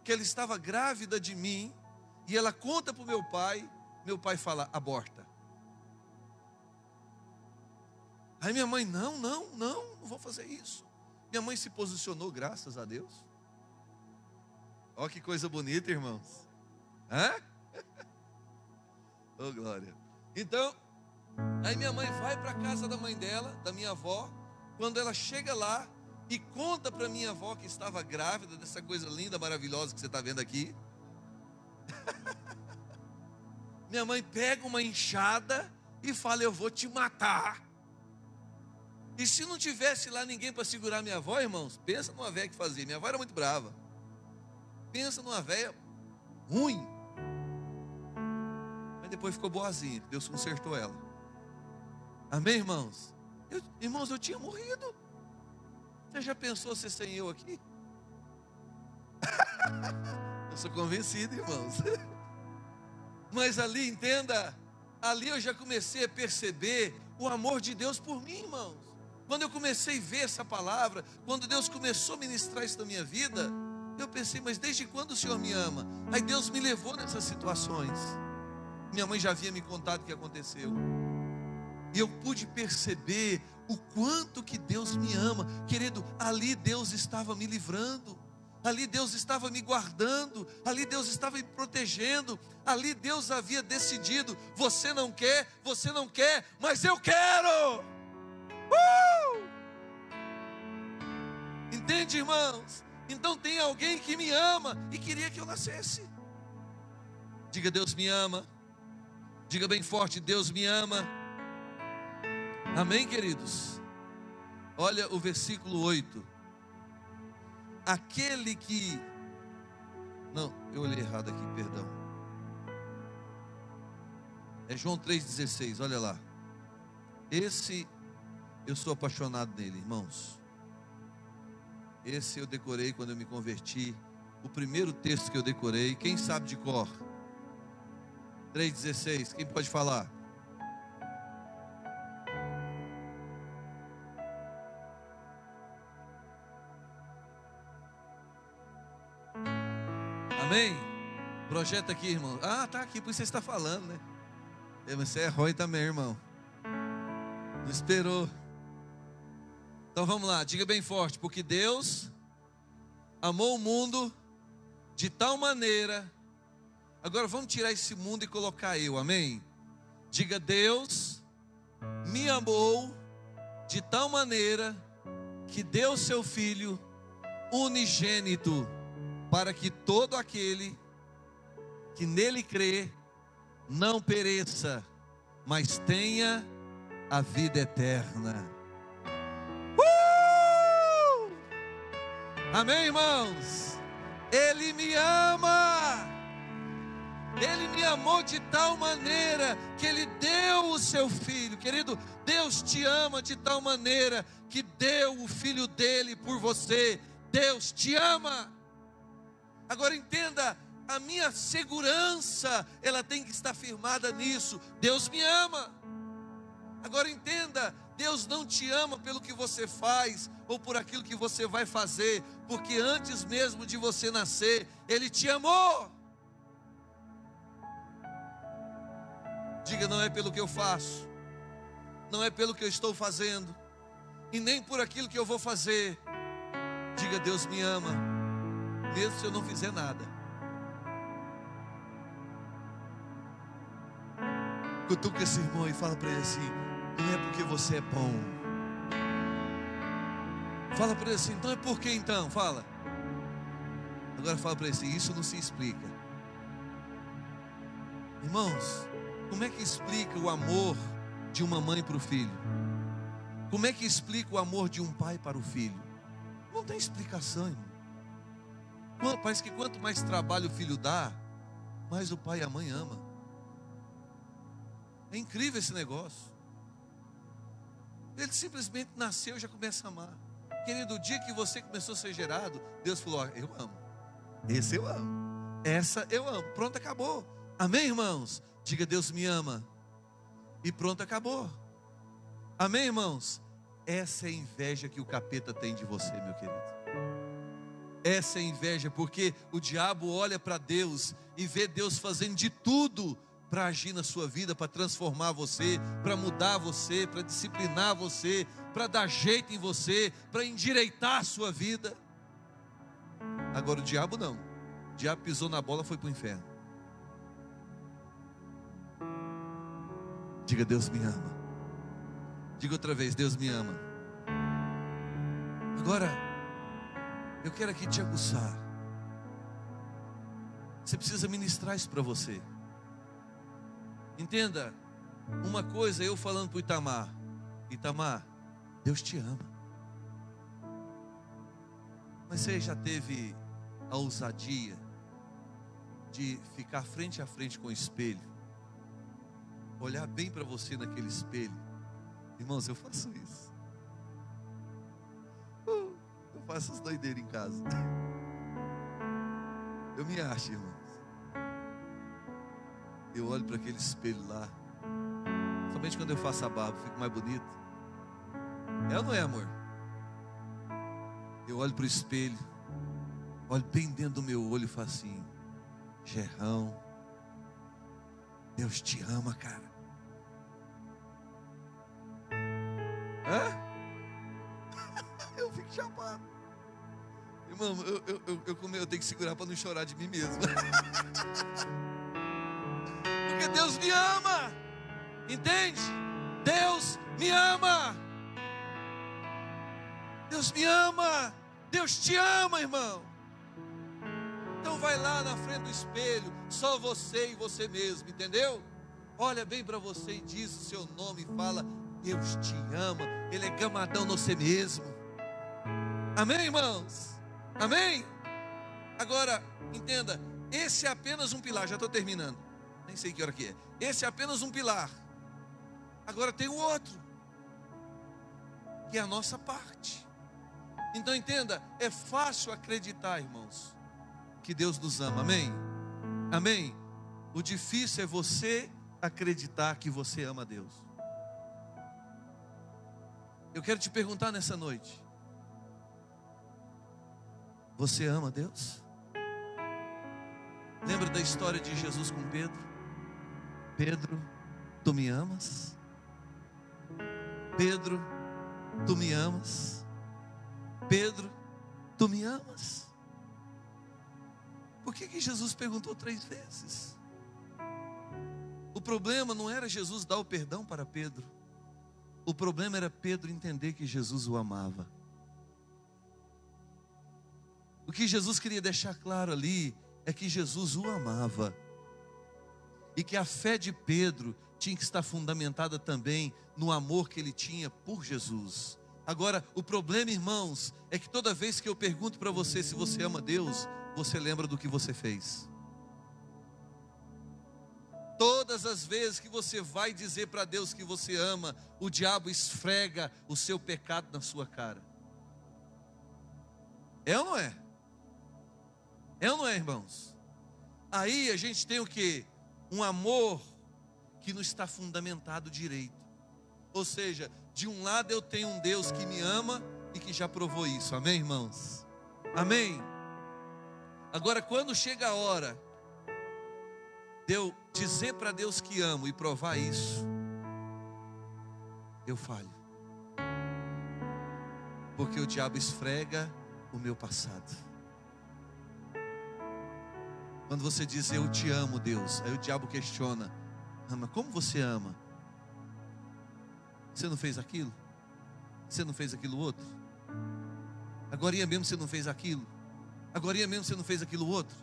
que ela estava grávida de mim, e ela conta para o meu pai fala: aborta. Aí minha mãe: não vou fazer isso. Minha mãe se posicionou, graças a Deus. Olha que coisa bonita, irmãos. Oh, glória. Então, aí minha mãe vai para a casa da mãe dela, da minha avó. Quando ela chega lá e conta para minha avó que estava grávida dessa coisa linda, maravilhosa que você está vendo aqui. Minha mãe pega uma enxada e fala: eu vou te matar. E se não tivesse lá ninguém para segurar minha avó, irmãos, pensa numa velha que fazia. Minha avó era muito brava. Pensa numa velha ruim. Mas depois ficou boazinha, Deus consertou ela. Amém, irmãos? Irmãos, eu tinha morrido. Você já pensou ser sem eu aqui? Eu sou convencido, irmãos. Mas ali, entenda, ali eu já comecei a perceber o amor de Deus por mim, irmãos. Quando eu comecei a ver essa palavra, quando Deus começou a ministrar isso na minha vida, eu pensei: mas desde quando o Senhor me ama? Aí Deus me levou nessas situações. Minha mãe já havia me contado o que aconteceu. E eu pude perceber o quanto que Deus me ama. Querido, ali Deus estava me livrando. Ali Deus estava me guardando. Ali Deus estava me protegendo. Ali Deus havia decidido: você não quer, mas eu quero. Entende, irmãos? Então tem alguém que me ama e queria que eu nascesse. Diga: Deus me ama. Diga bem forte: Deus me ama. Amém, queridos? Olha o versículo 8. Aquele que... Não, eu olhei errado aqui, perdão. É João 3,16, olha lá. Esse, eu sou apaixonado nele, irmãos. Esse eu decorei quando eu me converti. O primeiro texto que eu decorei, quem sabe de cor? 3,16, quem pode falar? Amém? Projeta aqui, irmão. Ah, tá aqui, por isso você está falando, né? Você é ruim também, irmão. Não esperou. Então vamos lá, diga bem forte: porque Deus amou o mundo de tal maneira. Agora vamos tirar esse mundo e colocar eu, amém? Diga: Deus me amou de tal maneira que deu seu Filho unigênito, para que todo aquele que nele crê não pereça, mas tenha a vida eterna. Amém, irmãos? Ele me ama. Ele me amou de tal maneira que Ele deu o seu Filho. Querido, Deus te ama de tal maneira que deu o Filho dele por você. Deus te ama. Agora entenda, a minha segurança, ela tem que estar firmada nisso. Deus me ama. Agora entenda, Deus não te ama pelo que você faz ou por aquilo que você vai fazer, porque antes mesmo de você nascer, Ele te amou. Diga, não é pelo que eu faço, não é pelo que eu estou fazendo, e nem por aquilo que eu vou fazer. Diga, Deus me ama, mesmo se eu não fizer nada. Cutuca esse irmão e fala para ele assim: não é porque você é bom. Fala para ele assim: então é por que então? Fala. Agora fala para ele assim: isso não se explica. Irmãos, como é que explica o amor de uma mãe para o filho? Como é que explica o amor de um pai para o filho? Não tem explicação, irmão. Parece que quanto mais trabalho o filho dá, mais o pai e a mãe amam. É incrível esse negócio. Ele simplesmente nasceu e já começa a amar. Querido, o dia que você começou a ser gerado, Deus falou: ó, eu amo. Esse eu amo. Essa eu amo. Pronto, acabou. Amém, irmãos? Diga, Deus me ama. E pronto, acabou. Amém, irmãos? Essa é a inveja que o capeta tem de você, meu querido. Essa é a inveja, porque o diabo olha para Deus e vê Deus fazendo de tudo para agir na sua vida, para transformar você, para mudar você, para disciplinar você, para dar jeito em você, para endireitar a sua vida. Agora o diabo não. O diabo pisou na bola, foi para o inferno. Diga, Deus me ama. Diga outra vez, Deus me ama. Agora, eu quero aqui te aguçar. Você precisa ministrar isso para você. Entenda, uma coisa eu falando para o Itamar: Itamar, Deus te ama. Mas você já teve a ousadia de ficar frente a frente com o espelho, olhar bem para você naquele espelho? Irmãos, eu faço isso. Eu faço as doideiras em casa. Eu me acho, irmãos. Eu olho para aquele espelho lá. Somente quando eu faço a barba, fico mais bonito. É ou não é, amor? Eu olho para o espelho, olho bem dentro do meu olho e falo assim: Gerrão, Deus te ama, cara. Hã? Eu fico chapado. Irmão, eu tenho que segurar para não chorar de mim mesmo. Porque Deus me ama. Entende? Deus me ama. Deus me ama. Deus te ama, irmão. Então vai lá na frente do espelho, só você e você mesmo, entendeu? Olha bem para você e diz o seu nome e fala: Deus te ama. Ele é gamadão no você mesmo. Amém, irmãos? Amém? Agora, entenda, esse é apenas um pilar. Já estou terminando, nem sei que hora que é. Esse é apenas um pilar. Agora tem o outro, que é a nossa parte. Então entenda, é fácil acreditar, irmãos, que Deus nos ama. Amém? Amém? O difícil é você acreditar que você ama Deus. Eu quero te perguntar nessa noite: você ama Deus? Lembra da história de Jesus com Pedro? Pedro, tu me amas? Pedro, tu me amas? Pedro, tu me amas? Por que Jesus perguntou 3 vezes? O problema não era Jesus dar o perdão para Pedro. O problema era Pedro entender que Jesus o amava. O que Jesus queria deixar claro ali é que Jesus o amava. E que a fé de Pedro tinha que estar fundamentada também no amor que ele tinha por Jesus. Agora, o problema, irmãos, é que toda vez que eu pergunto para você se você ama Deus, você lembra do que você fez. Todas as vezes que você vai dizer para Deus que você ama, o diabo esfrega o seu pecado na sua cara. É ou não é? É ou não é, irmãos? Aí a gente tem o quê? Um amor que não está fundamentado direito. Ou seja, de um lado eu tenho um Deus que me ama e que já provou isso. Amém, irmãos? Amém? Agora, quando chega a hora de eu dizer para Deus que amo e provar isso, eu falho. Porque o diabo esfrega o meu passado. Quando você diz eu te amo, Deus, aí o diabo questiona: ama, como você ama? Você não fez aquilo? Você não fez aquilo outro? Agorinha mesmo você não fez aquilo? Agorinha mesmo você não fez aquilo outro?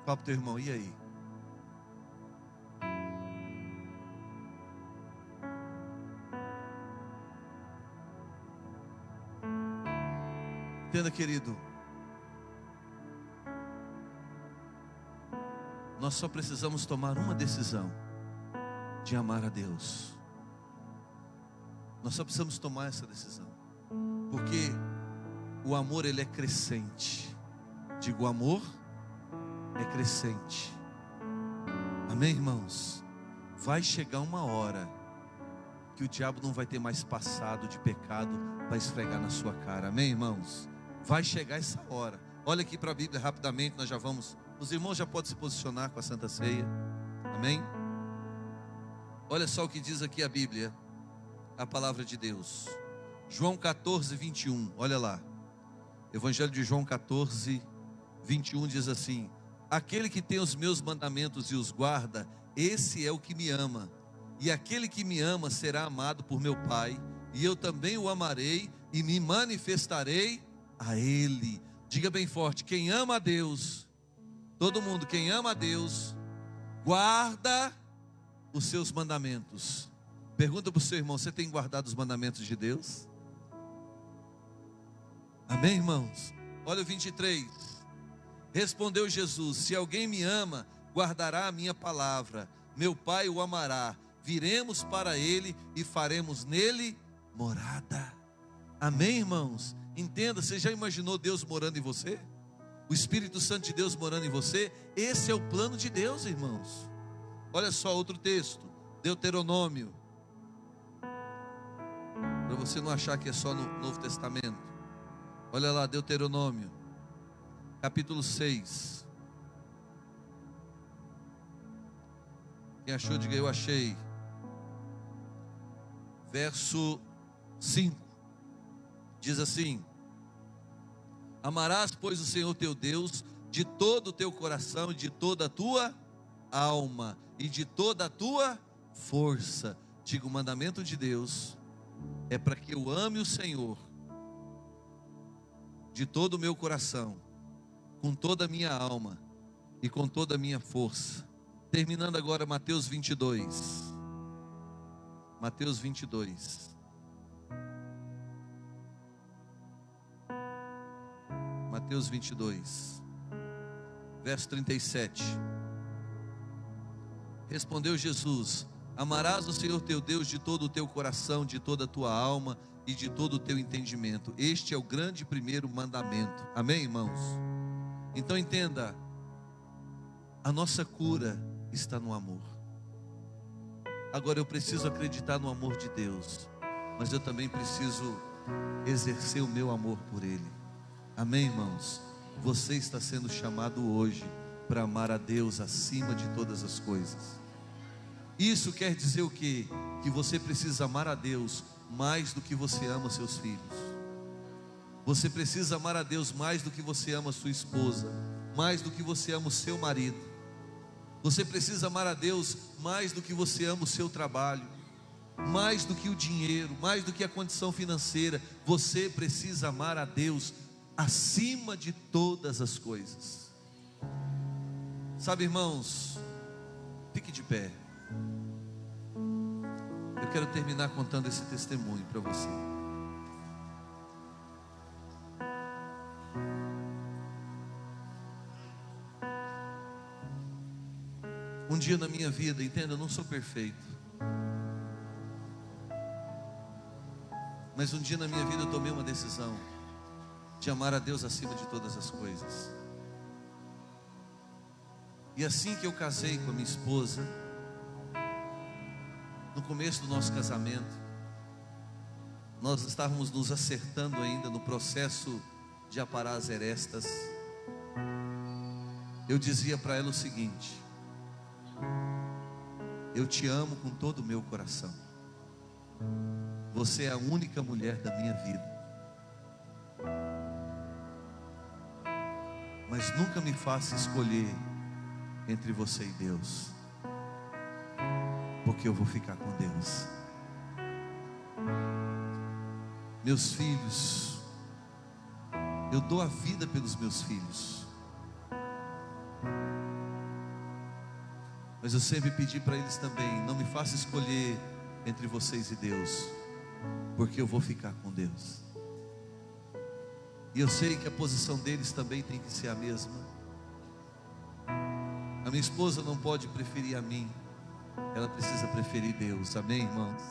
Fala pro teu irmão, e aí? Entenda, querido, nós só precisamos tomar uma decisão de amar a Deus. Nós só precisamos tomar essa decisão, porque o amor, ele é crescente. Digo, o amor é crescente. Amém, irmãos? Vai chegar uma hora que o diabo não vai ter mais passado de pecado para esfregar na sua cara. Amém, irmãos? Vai chegar essa hora. Olha aqui para a Bíblia rapidamente, nós já vamos. Os irmãos já podem se posicionar com a Santa Ceia. Amém? Olha só o que diz aqui a Bíblia, a palavra de Deus. João 14, 21, olha lá. Evangelho de João 14, 21 diz assim: aquele que tem os meus mandamentos e os guarda, esse é o que me ama. E aquele que me ama será amado por meu Pai, e eu também o amarei e me manifestarei a Ele. Diga bem forte: quem ama a Deus, todo mundo, quem ama a Deus, guarda os seus mandamentos. Pergunta para o seu irmão: você tem guardado os mandamentos de Deus? Amém, irmãos? Olha o 23. Respondeu Jesus: se alguém me ama, guardará a minha palavra, meu Pai o amará, viremos para Ele e faremos nele morada. Amém, irmãos? Entenda, você já imaginou Deus morando em você? O Espírito Santo de Deus morando em você? Esse é o plano de Deus, irmãos. Olha só outro texto, Deuteronômio, para você não achar que é só no Novo Testamento. Olha lá, Deuteronômio, capítulo 6. Quem achou, diga eu achei. Verso 5. Diz assim: amarás, pois, o Senhor teu Deus de todo o teu coração e de toda a tua alma e de toda a tua força. Diga, o mandamento de Deus é para que eu ame o Senhor de todo o meu coração, com toda a minha alma e com toda a minha força. Terminando agora Mateus 22. Mateus 22. Mateus 22, verso 37. Respondeu Jesus: amarás o Senhor teu Deus de todo o teu coração, de toda a tua alma e de todo o teu entendimento. Este é o grande primeiro mandamento. Amém, irmãos? Então entenda, a nossa cura está no amor. Agora eu preciso acreditar no amor de Deus, mas eu também preciso exercer o meu amor por Ele. Amém, irmãos? Você está sendo chamado hoje para amar a Deus acima de todas as coisas. Isso quer dizer o quê? Que você precisa amar a Deus mais do que você ama seus filhos. Você precisa amar a Deus mais do que você ama sua esposa, mais do que você ama o seu marido. Você precisa amar a Deus mais do que você ama o seu trabalho, mais do que o dinheiro, mais do que a condição financeira. Você precisa amar a Deus acima de todas as coisas. Sabe, irmãos, fique de pé. Eu quero terminar contando esse testemunho para você. Um dia na minha vida, entenda, eu não sou perfeito, mas um dia na minha vida eu tomei uma decisão. de amar a Deus acima de todas as coisas. E assim que eu casei com a minha esposa, no começo do nosso casamento, nós estávamos nos acertando ainda no processo de aparar as arestas. Eu dizia para ela o seguinte: eu te amo com todo o meu coração. Você é a única mulher da minha vida. Mas nunca me faça escolher entre você e Deus, porque eu vou ficar com Deus. Meus filhos, eu dou a vida pelos meus filhos, mas eu sempre pedi para eles também: não me faça escolher entre vocês e Deus, porque eu vou ficar com Deus. E eu sei que a posição deles também tem que ser a mesma. A minha esposa não pode preferir a mim, ela precisa preferir Deus. Amém, irmãos?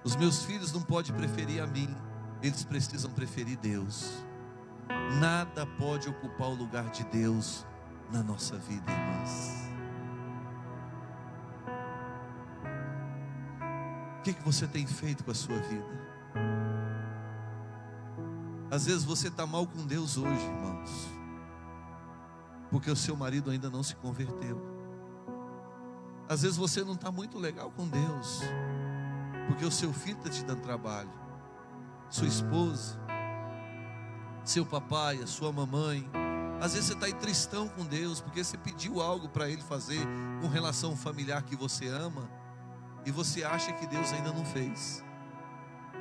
Os meus filhos não podem preferir a mim, eles precisam preferir Deus. Nada pode ocupar o lugar de Deus na nossa vida, irmãos. O que você tem feito com a sua vida? Às vezes você está mal com Deus hoje, irmãos, porque o seu marido ainda não se converteu. Às vezes você não está muito legal com Deus, porque o seu filho está te dando trabalho, sua esposa, seu papai, a sua mamãe. Às vezes você está aí tristão com Deus, porque você pediu algo para Ele fazer com relação familiar que você ama, e você acha que Deus ainda não fez.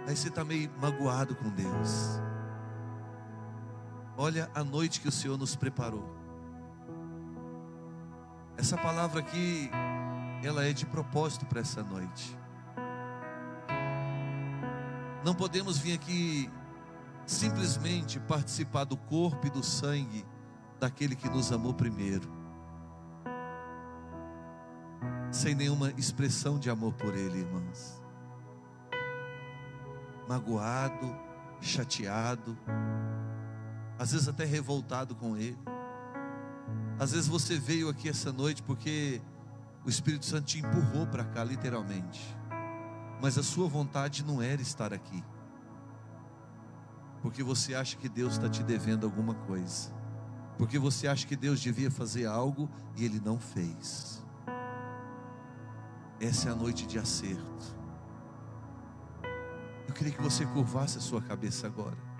Aí você está meio magoado com Deus. Olha a noite que o Senhor nos preparou. Essa palavra aqui, ela é de propósito para essa noite. Não podemos vir aqui simplesmente participar do corpo e do sangue daquele que nos amou primeiro, sem nenhuma expressão de amor por Ele, irmãos. Magoado, chateado, às vezes até revoltado com Ele. Às vezes você veio aqui essa noite porque o Espírito Santo te empurrou para cá, literalmente, mas a sua vontade não era estar aqui, porque você acha que Deus está te devendo alguma coisa, porque você acha que Deus devia fazer algo e Ele não fez. Essa é a noite de acerto. Eu queria que você curvasse a sua cabeça agora.